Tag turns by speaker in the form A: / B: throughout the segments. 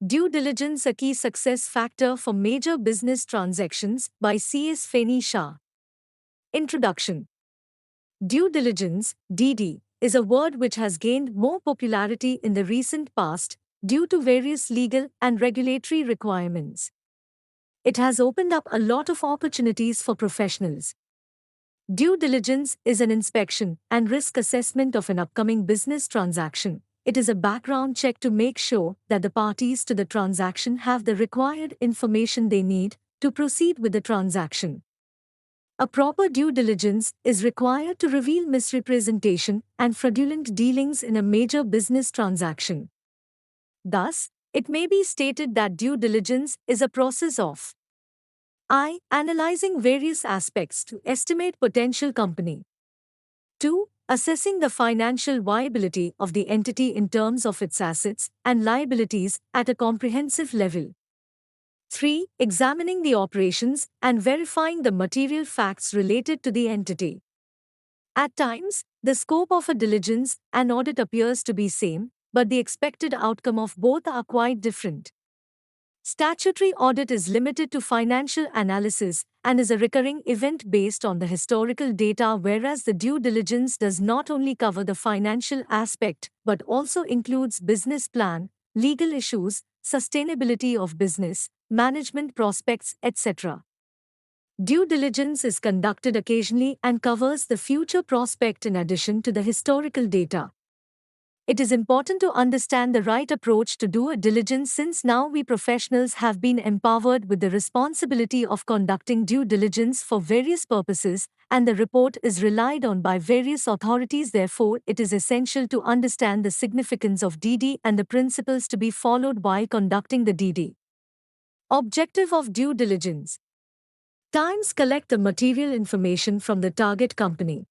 A: Due diligence, a key success factor for major business transactions, by C.S. Feni Shah. Introduction. Due diligence, DD, is a word which has gained more popularity in the recent past due to various legal and regulatory requirements. It has opened up a lot of opportunities for professionals. Due diligence is an inspection and risk assessment of an upcoming business transaction. It is a background check to make sure that the parties to the transaction have the required information they need to proceed with the transaction. A proper due diligence is required to reveal misrepresentation and fraudulent dealings in a major business transaction. Thus, it may be stated that due diligence is a process of I. Analyzing various aspects to estimate potential company. 2. Assessing the financial viability of the entity in terms of its assets and liabilities at a comprehensive level. 3. Examining the operations and verifying the material facts related to the entity. At times, the scope of a diligence and audit appears to be same, but the expected outcome of both are quite different. Statutory audit is limited to financial analysis and is a recurring event based on the historical data, whereas the due diligence does not only cover the financial aspect but also includes business plan, legal issues, sustainability of business, management prospects, etc. Due diligence is conducted occasionally and covers the future prospect in addition to the historical data. It is important to understand the right approach to due diligence, since now we professionals have been empowered with the responsibility of conducting due diligence for various purposes, and the report is relied on by various authorities. Therefore, it is essential to understand the significance of DD and the principles to be followed while conducting the DD. Objective of due diligence. Times collect the material information from the target company.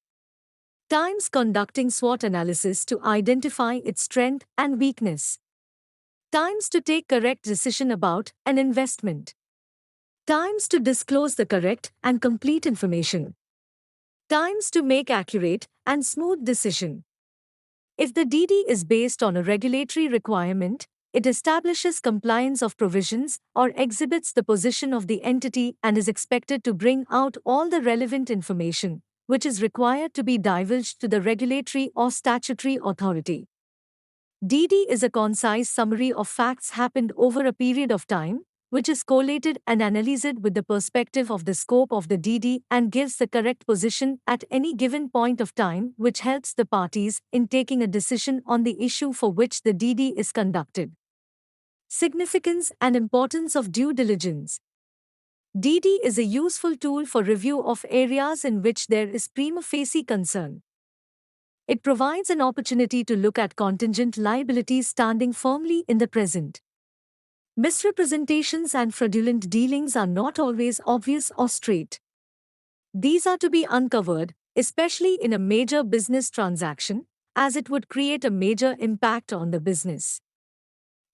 A: Times conducting SWOT analysis to identify its strength and weakness. Times to take correct decision about an investment. Times to disclose the correct and complete information. Times to make accurate and smooth decision. If the DD is based on a regulatory requirement, it establishes compliance of provisions or exhibits the position of the entity and is expected to bring out all the relevant information which is required to be divulged to the regulatory or statutory authority. DD is a concise summary of facts happened over a period of time, which is collated and analyzed with the perspective of the scope of the DD and gives the correct position at any given point of time, which helps the parties in taking a decision on the issue for which the DD is conducted. Significance and importance of due diligence. DD is a useful tool for review of areas in which there is prima facie concern. It provides an opportunity to look at contingent liabilities standing firmly in the present. Misrepresentations and fraudulent dealings are not always obvious or straight. These are to be uncovered, especially in a major business transaction, as it would create a major impact on the business.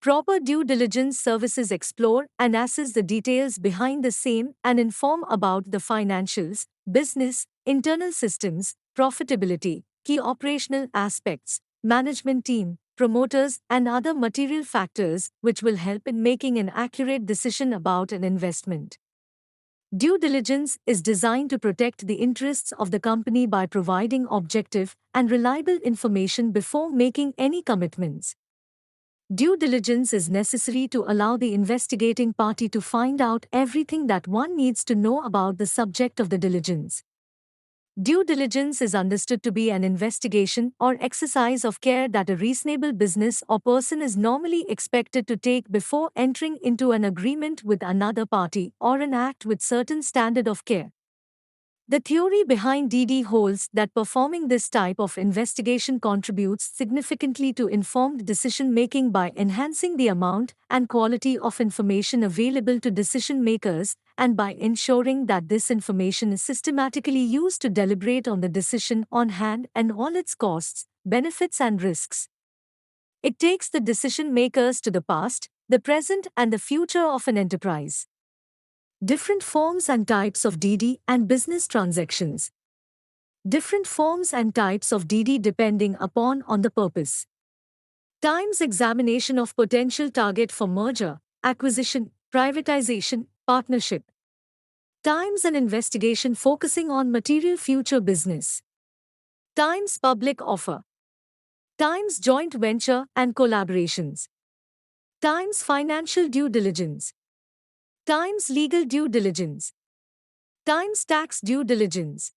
A: Proper due diligence services explore and assess the details behind the same and inform about the financials, business, internal systems, profitability, key operational aspects, management team, promoters, and other material factors which will help in making an accurate decision about an investment. Due diligence is designed to protect the interests of the company by providing objective and reliable information before making any commitments. Due diligence is necessary to allow the investigating party to find out everything that one needs to know about the subject of the diligence. Due diligence is understood to be an investigation or exercise of care that a reasonable business or person is normally expected to take before entering into an agreement with another party or an act with certain standard of care. The theory behind DD holds that performing this type of investigation contributes significantly to informed decision-making by enhancing the amount and quality of information available to decision-makers, and by ensuring that this information is systematically used to deliberate on the decision on hand and all its costs, benefits and risks. It takes the decision-makers to the past, the present and the future of an enterprise. Different forms and types of DD and business transactions. Different forms and types of DD depending upon the purpose. Times examination of potential target for merger, acquisition, privatization, partnership. Times an investigation focusing on material future business. Times public offer. Times joint venture and collaborations. Times financial due diligence. Times legal due diligence. Times tax due diligence.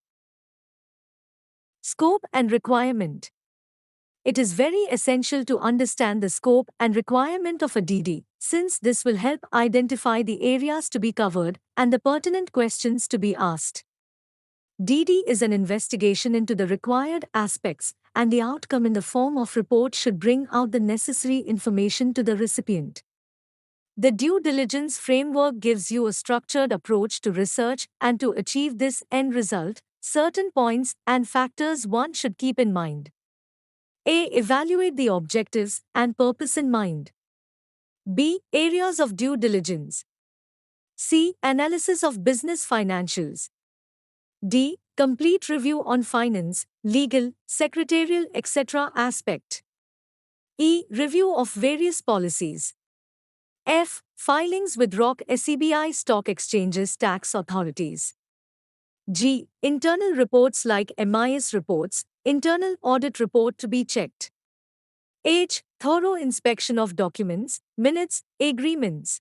A: Scope and requirement. It is very essential to understand the scope and requirement of a DD, since this will help identify the areas to be covered and the pertinent questions to be asked. DD is an investigation into the required aspects, and the outcome in the form of report should bring out the necessary information to the recipient. The due diligence framework gives you a structured approach to research, and to achieve this end result, certain points and factors one should keep in mind. A. Evaluate the objectives and purpose in mind. B. Areas of due diligence. C. Analysis of business financials. D. Complete review on finance, legal, secretarial, etc. aspect. E. Review of various policies. F. Filings with ROC SEBI stock exchanges tax authorities. G. Internal reports like MIS reports, internal audit report to be checked. H. Thorough inspection of documents, minutes, agreements.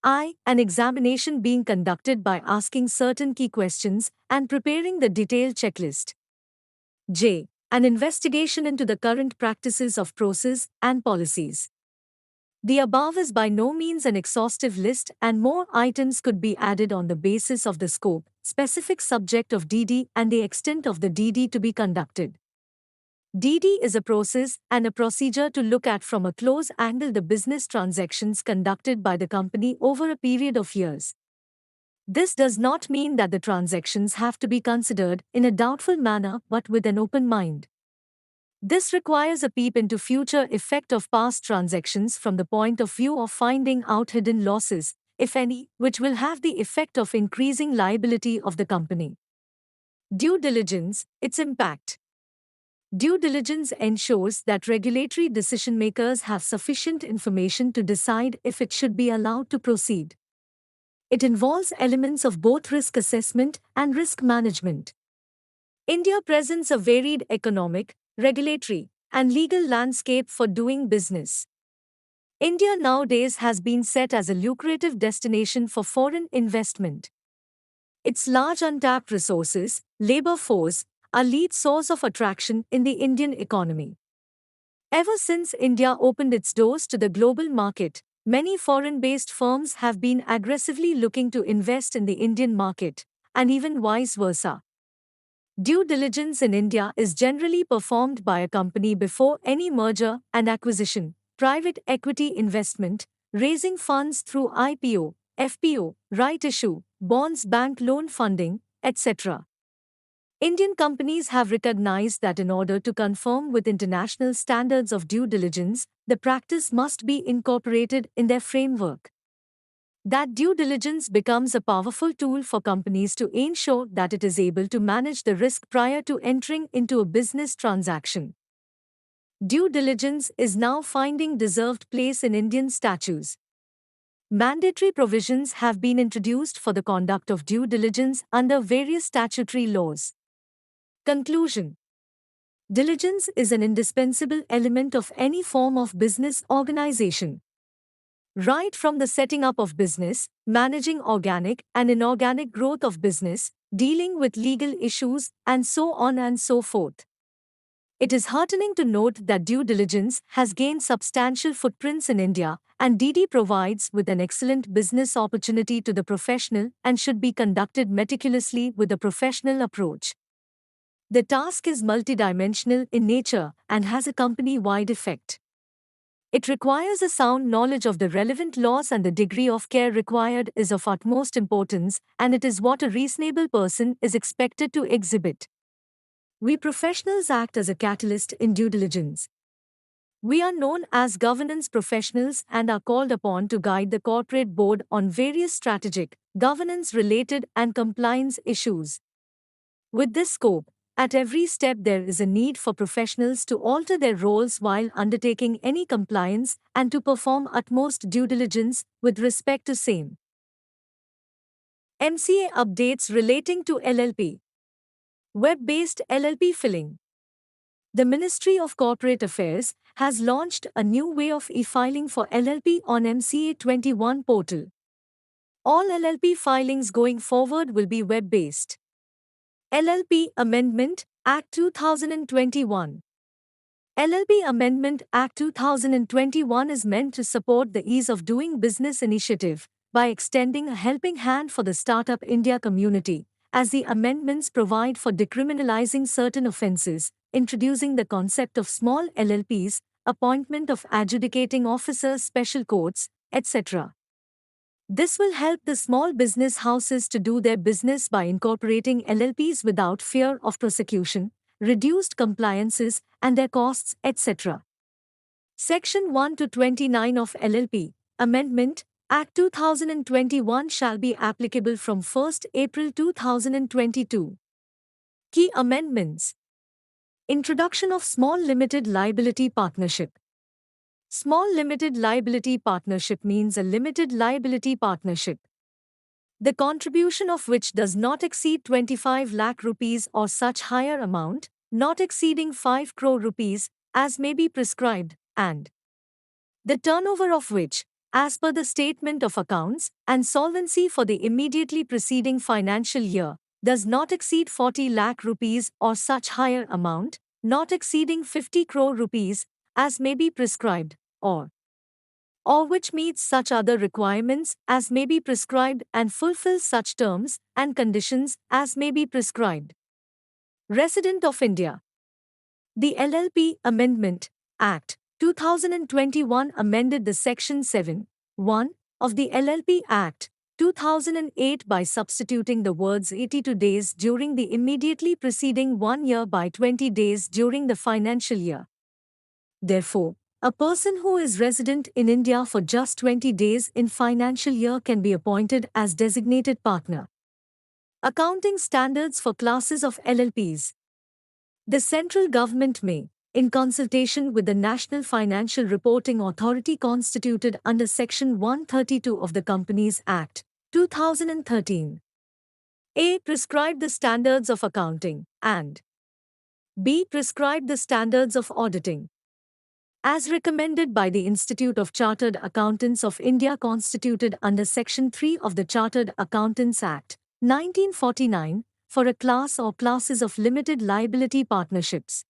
A: I. An examination being conducted by asking certain key questions and preparing the detailed checklist. J. An investigation into the current practices of process and policies. The above is by no means an exhaustive list, and more items could be added on the basis of the scope, specific subject of DD, and the extent of the DD to be conducted. DD is a process and a procedure to look at from a close angle the business transactions conducted by the company over a period of years. This does not mean that the transactions have to be considered in a doubtful manner but with an open mind. This requires a peep into future effect of past transactions from the point of view of finding out hidden losses, if any, which will have the effect of increasing liability of the company. Due diligence, its impact. Due diligence ensures that regulatory decision-makers have sufficient information to decide if it should be allowed to proceed. It involves elements of both risk assessment and risk management. India presents a varied economic, regulatory, and legal landscape for doing business. India nowadays has been set as a lucrative destination for foreign investment. Its large untapped resources, labor force, are lead source of attraction in the Indian economy. Ever since India opened its doors to the global market, many foreign-based firms have been aggressively looking to invest in the Indian market, and even vice versa. Due diligence in India is generally performed by a company before any merger and acquisition, private equity investment, raising funds through IPO, FPO, right issue, bonds, bank loan funding, etc. Indian companies have recognized that in order to conform with international standards of due diligence, the practice must be incorporated in their framework. That due diligence becomes a powerful tool for companies to ensure that it is able to manage the risk prior to entering into a business transaction. Due diligence is now finding deserved place in Indian statutes. Mandatory provisions have been introduced for the conduct of due diligence under various statutory laws. Conclusion. Diligence is an indispensable element of any form of business organization. Right from the setting up of business, managing organic and inorganic growth of business, dealing with legal issues, and so on and so forth. It is heartening to note that due diligence has gained substantial footprints in India, and DD provides with an excellent business opportunity to the professional and should be conducted meticulously with a professional approach. The task is multidimensional in nature and has a company-wide effect. It requires a sound knowledge of the relevant laws, and the degree of care required is of utmost importance, and it is what a reasonable person is expected to exhibit. We professionals act as a catalyst in due diligence. We are known as governance professionals and are called upon to guide the corporate board on various strategic, governance-related and compliance issues. With this scope, At every step there is a need for professionals to alter their roles while undertaking any compliance and to perform utmost due diligence with respect to same. MCA updates relating to LLP. Web-based LLP filing. The Ministry of Corporate Affairs has launched a new way of e-filing for LLP on MCA 21 portal. All LLP filings going forward will be web-based. LLP Amendment Act 2021. LLP Amendment Act 2021 is meant to support the ease of doing business initiative by extending a helping hand for the Startup India community, as the amendments provide for decriminalizing certain offences, introducing the concept of small LLPs, appointment of adjudicating officers, special courts, etc. This will help the small business houses to do their business by incorporating LLPs without fear of prosecution, reduced compliances, and their costs, etc. Section 1 to 29 of LLP Amendment Act 2021 shall be applicable from 1st April 2022. Key amendments. Introduction of Small Limited Liability Partnership. Small limited liability partnership means a limited liability partnership, the contribution of which does not exceed 25 lakh rupees or such higher amount, not exceeding 5 crore rupees, as may be prescribed, and the turnover of which, as per the statement of accounts and solvency for the immediately preceding financial year, does not exceed 40 lakh rupees or such higher amount, not exceeding 50 crore rupees, as may be prescribed, or which meets such other requirements as may be prescribed and fulfills such terms and conditions as may be prescribed. Resident of India. The LLP Amendment Act 2021 amended the Section 7(1) of the LLP Act 2008 by substituting the words 82 days during the immediately preceding 1 year by 20 days during the financial year. Therefore, a person who is resident in India for just 20 days in financial year can be appointed as designated partner. Accounting standards for classes of LLPs. The central government may, in consultation with the National Financial Reporting Authority constituted under Section 132 of the Companies Act, 2013, A. Prescribe the standards of accounting, and B. Prescribe the standards of auditing, as recommended by the Institute of Chartered Accountants of India constituted under Section 3 of the Chartered Accountants Act, 1949, for a class or classes of limited liability partnerships.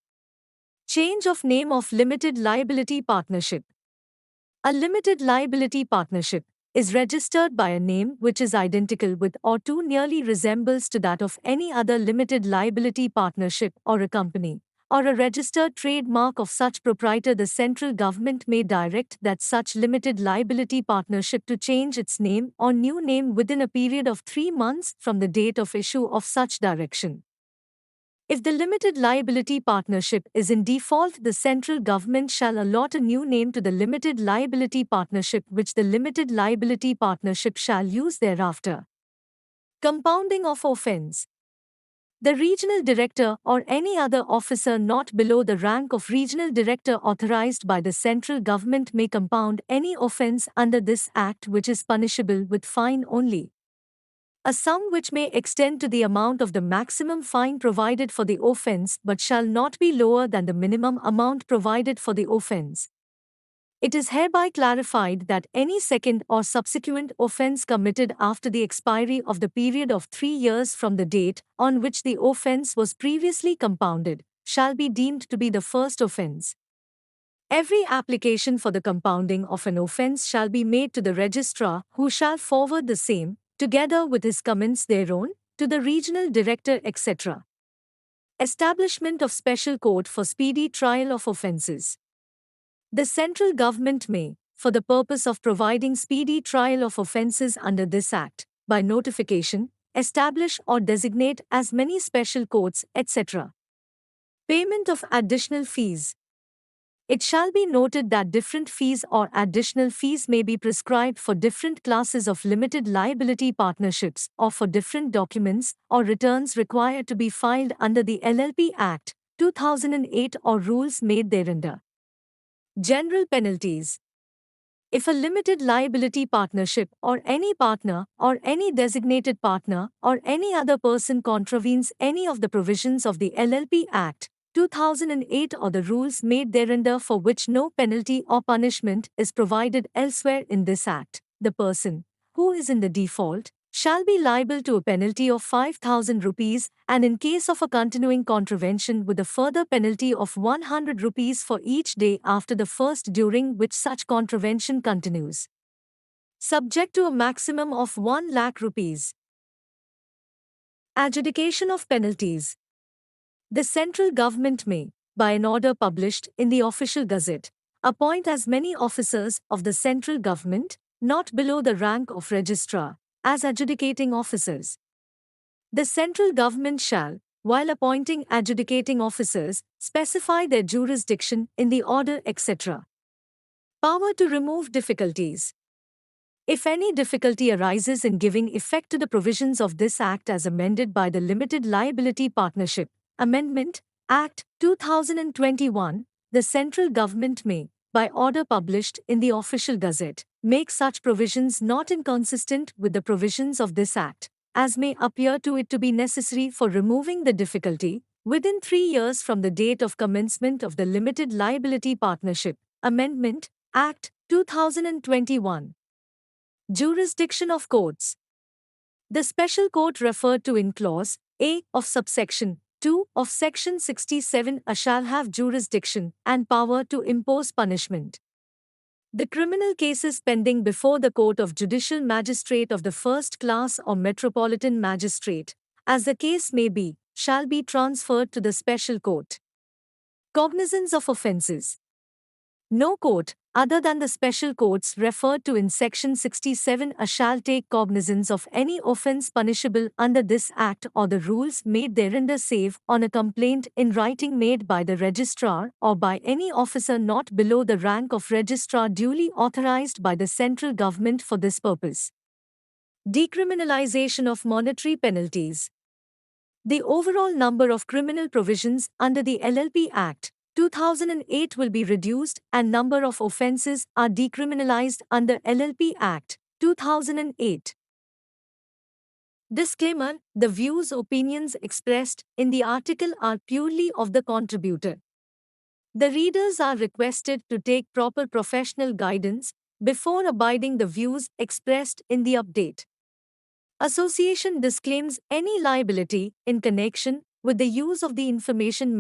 A: Change of name of limited liability partnership. A limited liability partnership is registered by a name which is identical with or too nearly resembles to that of any other limited liability partnership or a company, or a registered trademark of such proprietor. The central government may direct that such limited liability partnership to change its name or new name within a period of 3 months from the date of issue of such direction. If the limited liability partnership is in default, the central government shall allot a new name to the limited liability partnership which the limited liability partnership shall use thereafter. Compounding of offence. The regional director or any other officer not below the rank of regional director authorized by the central government may compound any offence under this act which is punishable with fine only. A sum which may extend to the amount of the maximum fine provided for the offence but shall not be lower than the minimum amount provided for the offence. It is hereby clarified that any second or subsequent offence committed after the expiry of the period of 3 years from the date on which the offence was previously compounded shall be deemed to be the first offence. Every application for the compounding of an offence shall be made to the registrar, who shall forward the same, together with his comments thereon, to the regional director, etc. Establishment of special court for speedy trial of offences. The central government may, for the purpose of providing speedy trial of offences under this Act, by notification, establish or designate as many special courts, etc. Payment of additional fees. It shall be noted that different fees or additional fees may be prescribed for different classes of limited liability partnerships or for different documents or returns required to be filed under the LLP Act, 2008 or rules made thereunder. General penalties. If a limited liability partnership or any partner or any designated partner or any other person contravenes any of the provisions of the LLP Act, 2008 or the rules made thereunder for which no penalty or punishment is provided elsewhere in this Act, the person who is in the default shall be liable to a penalty of 5,000 rupees and in case of a continuing contravention with a further penalty of 100 rupees for each day after the first during which such contravention continues. Subject to a maximum of 1 lakh rupees. Adjudication of penalties. The central government may, by an order published in the Official Gazette, appoint as many officers of the central government, not below the rank of registrar, as adjudicating officers. The central government shall, while appointing adjudicating officers, specify their jurisdiction in the order, etc. Power to remove difficulties. If any difficulty arises in giving effect to the provisions of this Act as amended by the Limited Liability Partnership Amendment Act 2021, the central government may, by order published in the Official Gazette, make such provisions not inconsistent with the provisions of this Act, as may appear to it to be necessary for removing the difficulty, within 3 years from the date of commencement of the Limited Liability Partnership Amendment Act 2021. Jurisdiction of courts. The special court referred to in Clause A of subsection 2 of Section 67A shall have jurisdiction and power to impose punishment. The criminal cases pending before the Court of Judicial Magistrate of the First Class or Metropolitan Magistrate, as the case may be, shall be transferred to the special court. Cognizance of offences. No court, other than the special courts referred to in Section 67A shall take cognizance of any offence punishable under this Act or the rules made thereunder save on a complaint in writing made by the registrar or by any officer not below the rank of registrar duly authorized by the central government for this purpose. Decriminalization of monetary penalties. The overall number of criminal provisions under the LLP Act 2008 will be reduced and number of offences are decriminalized under LLP Act 2008. Disclaimer: the views opinions expressed in the article are purely of the contributor. The readers are requested to take proper professional guidance before abiding the views expressed in the update. Association disclaims any liability in connection with the use of the information